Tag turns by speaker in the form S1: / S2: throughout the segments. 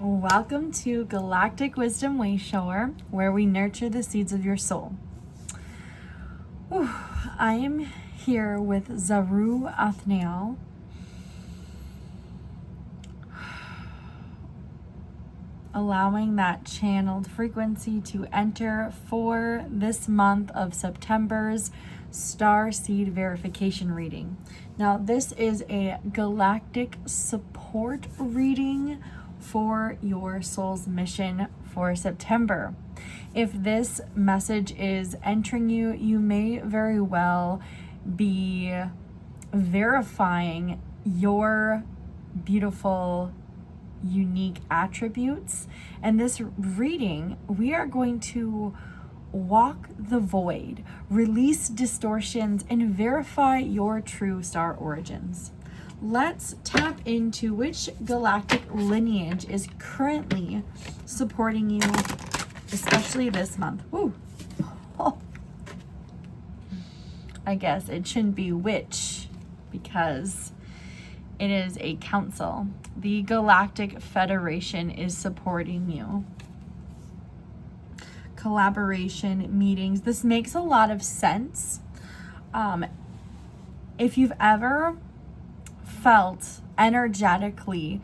S1: Welcome to Galactic Wisdom Wayshower, where we nurture the seeds of your soul. I am here with Zaru Athnael. Allowing that channeled frequency to enter for this month of September's Starseed verification reading. Now, this is a galactic support reading for your soul's mission for September. If this message is entering you, you may very well be verifying your beautiful, unique attributes. And this reading, we are going to walk the void, release distortions, and verify your true star origins. Let's tap into which galactic lineage is currently supporting you, especially this month. Woo. Oh. I guess it shouldn't be which, because it is a council. The Galactic Federation is supporting you. Collaboration, meetings. This makes a lot of sense. If you've ever felt energetically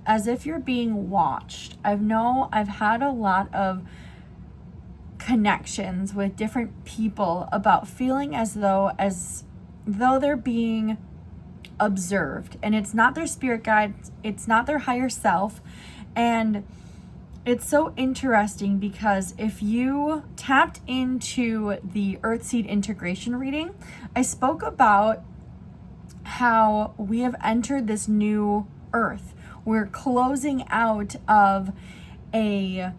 S1: as if you're being watched, I've had a lot of connections with different people about feeling as though they're being observed, and it's not their spirit guide, it's not their higher self. And it's so interesting because if you tapped into the Earthseed integration reading, I spoke about how we have entered this new earth. We're closing out of a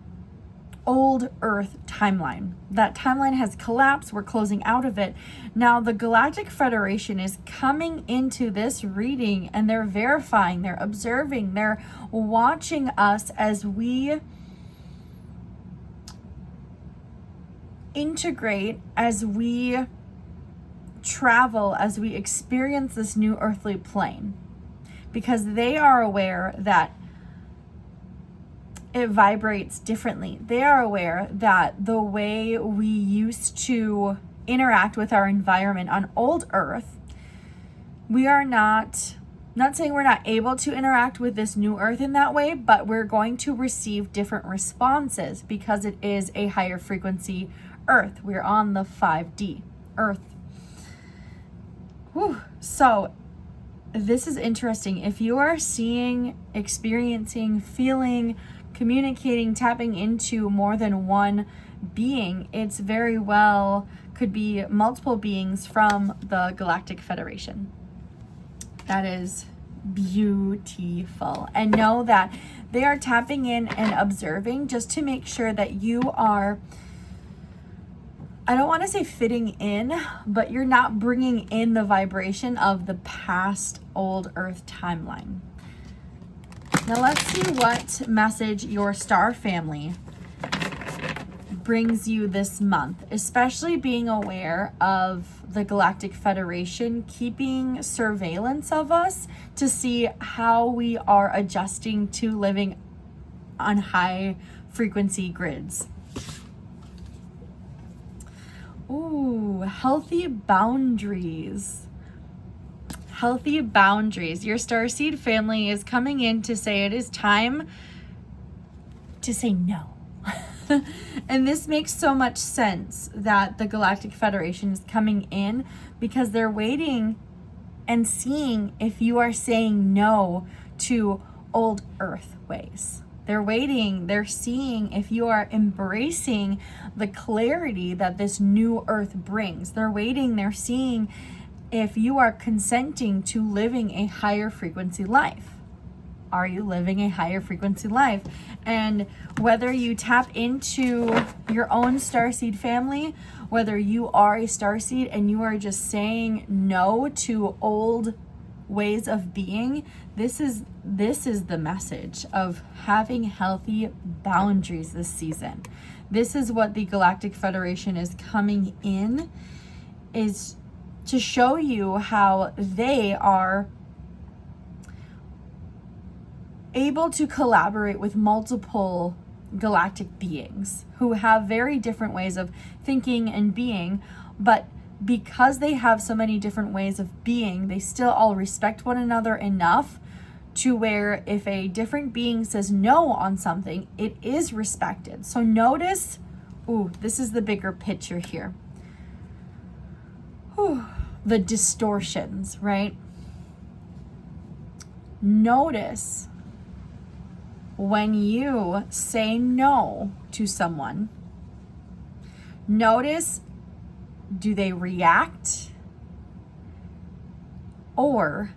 S1: old earth timeline. That timeline has collapsed. We're closing out of it. Now the Galactic Federation is coming into this reading, and they're verifying, they're observing, they're watching us as we integrate, as we travel, as we experience this new earthly plane, because they are aware that it vibrates differently. They are aware that the way we used to interact with our environment on old earth, we are not saying we're not able to interact with this new earth in that way, but we're going to receive different responses because it is a higher frequency earth. We're on the 5D earth. Whew. So this is interesting. If you are seeing, experiencing, feeling, communicating, tapping into more than one being, it's very well could be multiple beings from the Galactic Federation. That is beautiful. And know that they are tapping in and observing just to make sure that you are, I don't want to say fitting in, but you're not bringing in the vibration of the past old earth timeline. Now let's see what message your star family brings you this month, especially being aware of the Galactic Federation keeping surveillance of us to see how we are adjusting to living on high frequency grids. Ooh, healthy boundaries. Healthy boundaries. Your Starseed family is coming in to say it is time to say no. And this makes so much sense that the Galactic Federation is coming in, because they're waiting and seeing if you are saying no to old earth ways. They're waiting, they're seeing if you are embracing the clarity that this new earth brings. They're waiting, they're seeing if you are consenting to living a higher frequency life. Are you living a higher frequency life? And whether you tap into your own Starseed family, whether you are a Starseed and you are just saying no to old ways of being, this is the message of having healthy boundaries this season. This is what the Galactic Federation is coming in, is to show you how they are able to collaborate with multiple galactic beings who have very different ways of thinking and being, but because they have so many different ways of being, they still all respect one another enough to where if a different being says no on something, it is respected. So notice, this is the bigger picture here. The distortions, right? Notice when you say no to someone, notice, do they react? Or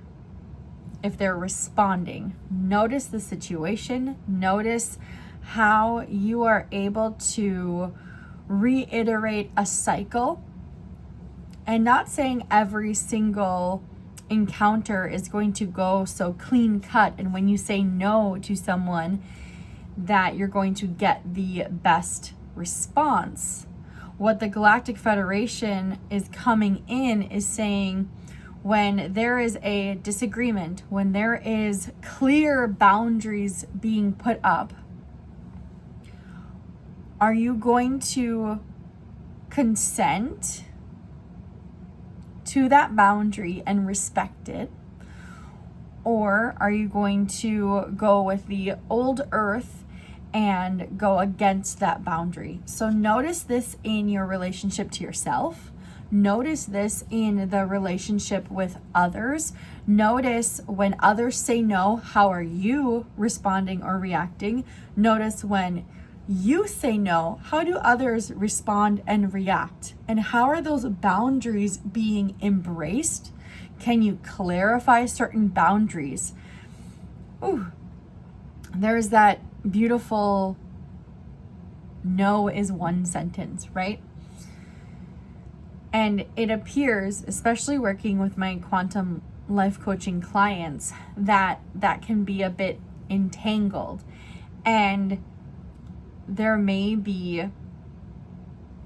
S1: if they're responding, notice the situation, notice how you are able to reiterate a cycle, and not saying every single encounter is going to go so clean cut, and when you say no to someone that you're going to get the best response. What the Galactic Federation is coming in is saying, when there is a disagreement, when there is clear boundaries being put up, are you going to consent to that boundary and respect it? Or are you going to go with the old earth and go against that boundary? So notice this in your relationship to yourself. Notice this in the relationship with others. Notice when others say no, how are you responding or reacting? Notice when you say no, how do others respond and react? And how are those boundaries being embraced? Can you clarify certain boundaries? There's that beautiful no is one sentence, right? And it appears, especially working with my quantum life coaching clients, that can be a bit entangled. And there may be,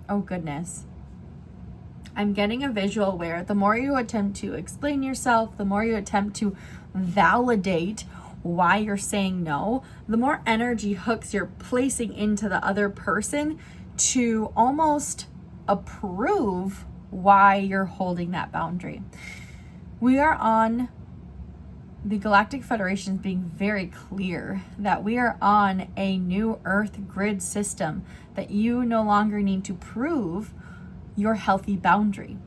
S1: oh goodness, I'm getting a visual where the more you attempt to explain yourself, the more you attempt to validate why you're saying no, the more energy hooks you're placing into the other person to almost approve why you're holding that boundary. We are on the Galactic Federation being very clear that we are on a new Earth grid system, that you no longer need to prove your healthy boundary.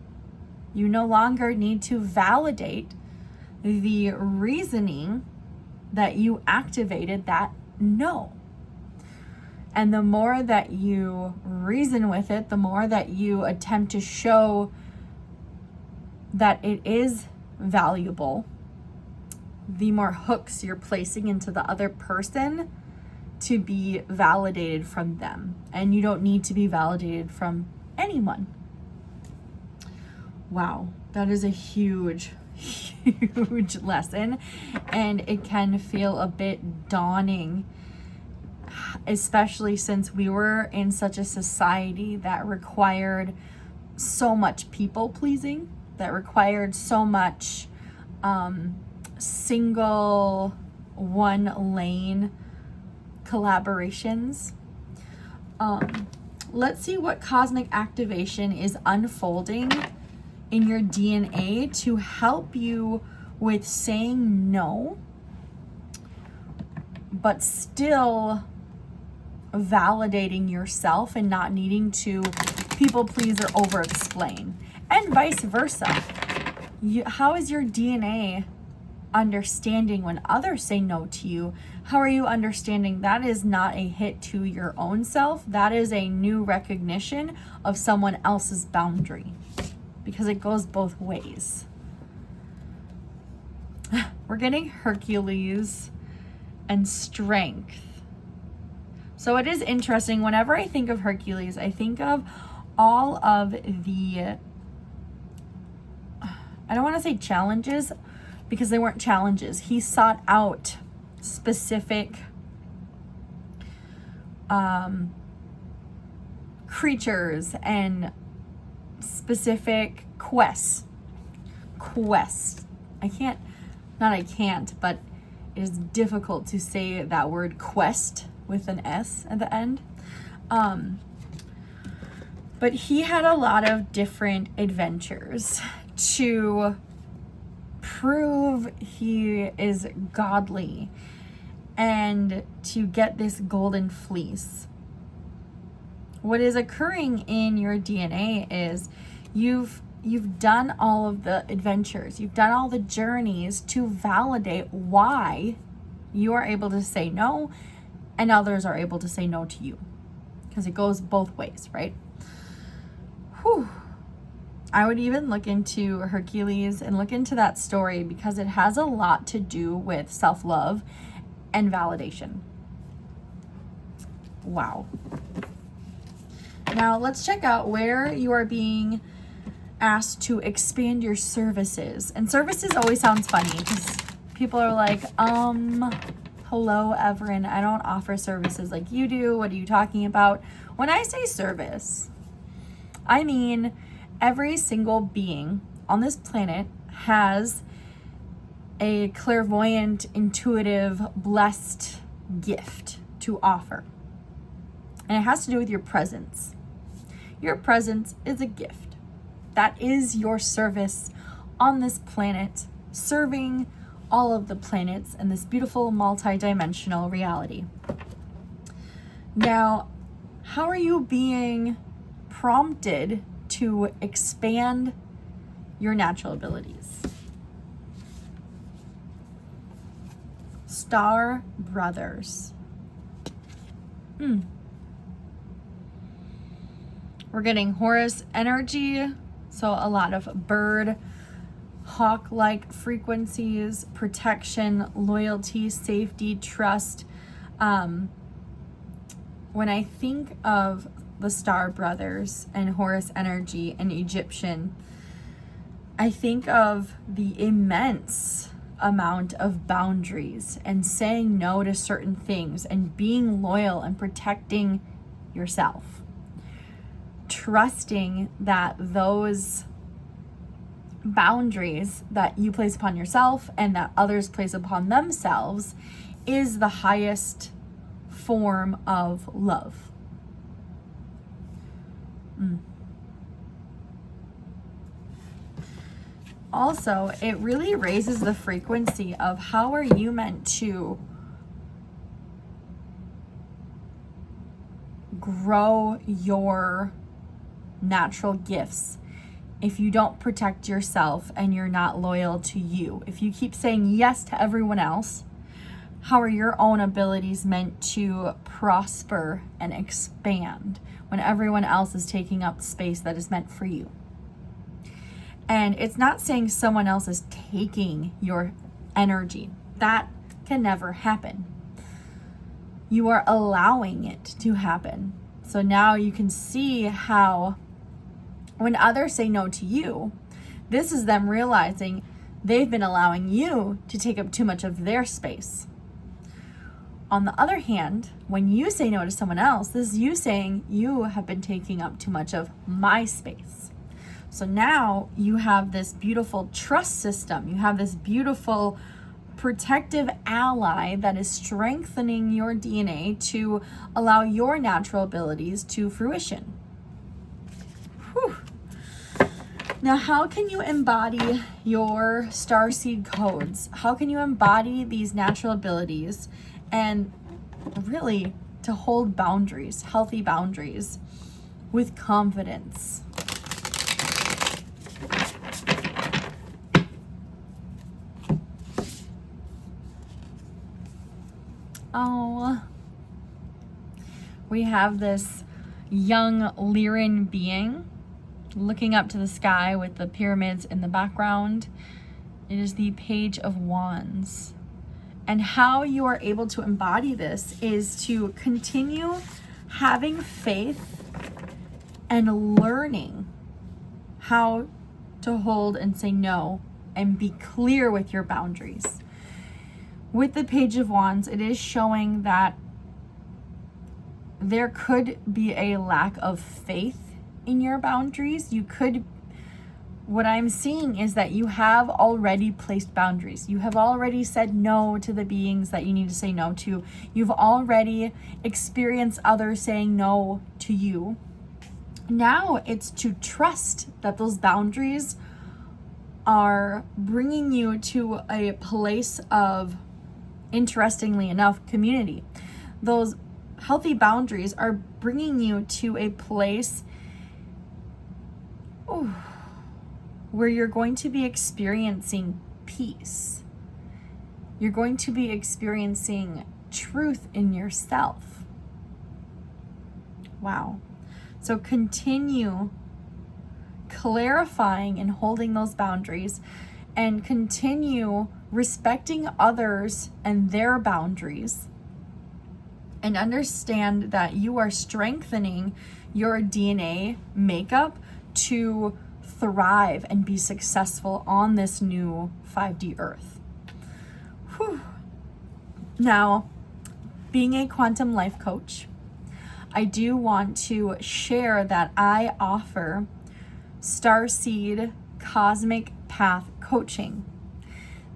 S1: You no longer need to validate the reasoning that you activated that no. And the more that you reason with it, the more that you attempt to show that it is valuable, the more hooks you're placing into the other person to be validated from them. And you don't need to be validated from anyone. Wow, that is a huge lesson. And it can feel a bit daunting, especially since we were in such a society that required so much people pleasing, that required so much single one lane collaborations. Let's see what cosmic activation is unfolding in your DNA to help you with saying no, but still validating yourself and not needing to people please or over explain, and vice versa. How is your DNA understanding when others say no to you? How are you understanding that is not a hit to your own self? That is a new recognition of someone else's boundary, because it goes both ways. We're getting Hercules and strength. So it is interesting. Whenever I think of Hercules, I think of all of the, I don't want to say challenges, because they weren't challenges. He sought out specific creatures and specific quests. But is difficult to say that word quest with an S at the end. But he had a lot of different adventures to prove he is godly and to get this golden fleece. What is occurring in your DNA is you've done all of the adventures, you've done all the journeys to validate why you are able to say no and others are able to say no to you. Because it goes both ways, right? Whew. I would even look into Hercules and look into that story because it has a lot to do with self-love and validation. Wow. Now let's check out where you are being asked to expand your services. And services always sounds funny because people are like, hello, Everin, I don't offer services like you do. What are you talking about? When I say service, I mean every single being on this planet has a clairvoyant, intuitive, blessed gift to offer. And it has to do with your presence. Your presence is a gift. That is your service on this planet, serving all of the planets in this beautiful multi-dimensional reality. Now, how are you being prompted to expand your natural abilities? Star Brothers. We're getting Horus energy, so a lot of bird, hawk-like frequencies, protection, loyalty, safety, trust. When I think of the Star Brothers and Horus energy and Egyptian, I think of the immense amount of boundaries and saying no to certain things and being loyal and protecting yourself. Trusting that those boundaries that you place upon yourself and that others place upon themselves is the highest form of love. Also, it really raises the frequency of how are you meant to grow your natural gifts if you don't protect yourself and you're not loyal to you. If you keep saying yes to everyone else, how are your own abilities meant to prosper and expand when everyone else is taking up space that is meant for you? And it's not saying someone else is taking your energy. That can never happen. You are allowing it to happen. So now you can see how when others say no to you, this is them realizing they've been allowing you to take up too much of their space. On the other hand, when you say no to someone else, this is you saying you have been taking up too much of my space. So now you have this beautiful trust system. You have this beautiful protective ally that is strengthening your DNA to allow your natural abilities to fruition. Whew. Now, how can you embody your Starseed codes? How can you embody these natural abilities and really to hold boundaries, healthy boundaries, with confidence? Oh, we have this young Lyran being looking up to the sky with the pyramids in the background. It is the Page of Wands. And how you are able to embody this is to continue having faith and learning how to hold and say no and be clear with your boundaries. With the Page of Wands, it is showing that there could be a lack of faith in your boundaries. You could what I'm seeing is that you have already placed boundaries. You have already said no to the beings that you need to say no to. You've already experienced others saying no to you. Now it's to trust that those boundaries are bringing you to a place of, interestingly enough, community. Those healthy boundaries are bringing you to a place where you're going to be experiencing peace. You're going to be experiencing truth in yourself. Wow. So continue clarifying and holding those boundaries, and continue respecting others and their boundaries, and understand that you are strengthening your DNA makeup to thrive and be successful on this new 5D Earth. Whew. Now, being a quantum life coach, I do want to share that I offer Starseed Cosmic Path Coaching.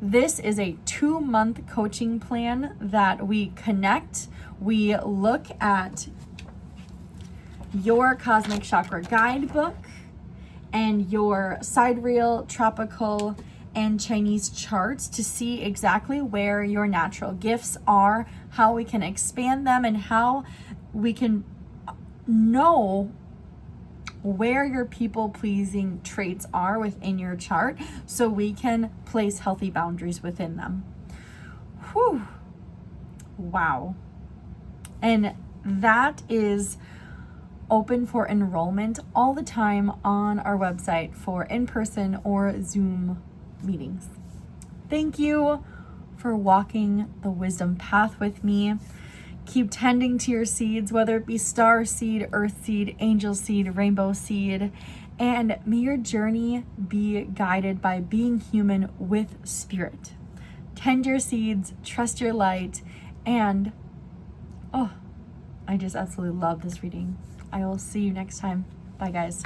S1: This is a 2-month coaching plan that we connect. We look at your Cosmic Chakra Guidebook and your sidereal, tropical, and Chinese charts to see exactly where your natural gifts are, how we can expand them, and how we can know where your people-pleasing traits are within your chart so we can place healthy boundaries within them. Whew. Wow. And that is open for enrollment all the time on our website for in-person or Zoom meetings. Thank you for walking the wisdom path with me. Keep tending to your seeds, whether it be star seed, earth seed, angel seed, rainbow seed, and may your journey be guided by being human with spirit. Tend your seeds, trust your light, and I just absolutely love this reading. I will see you next time. Bye, guys.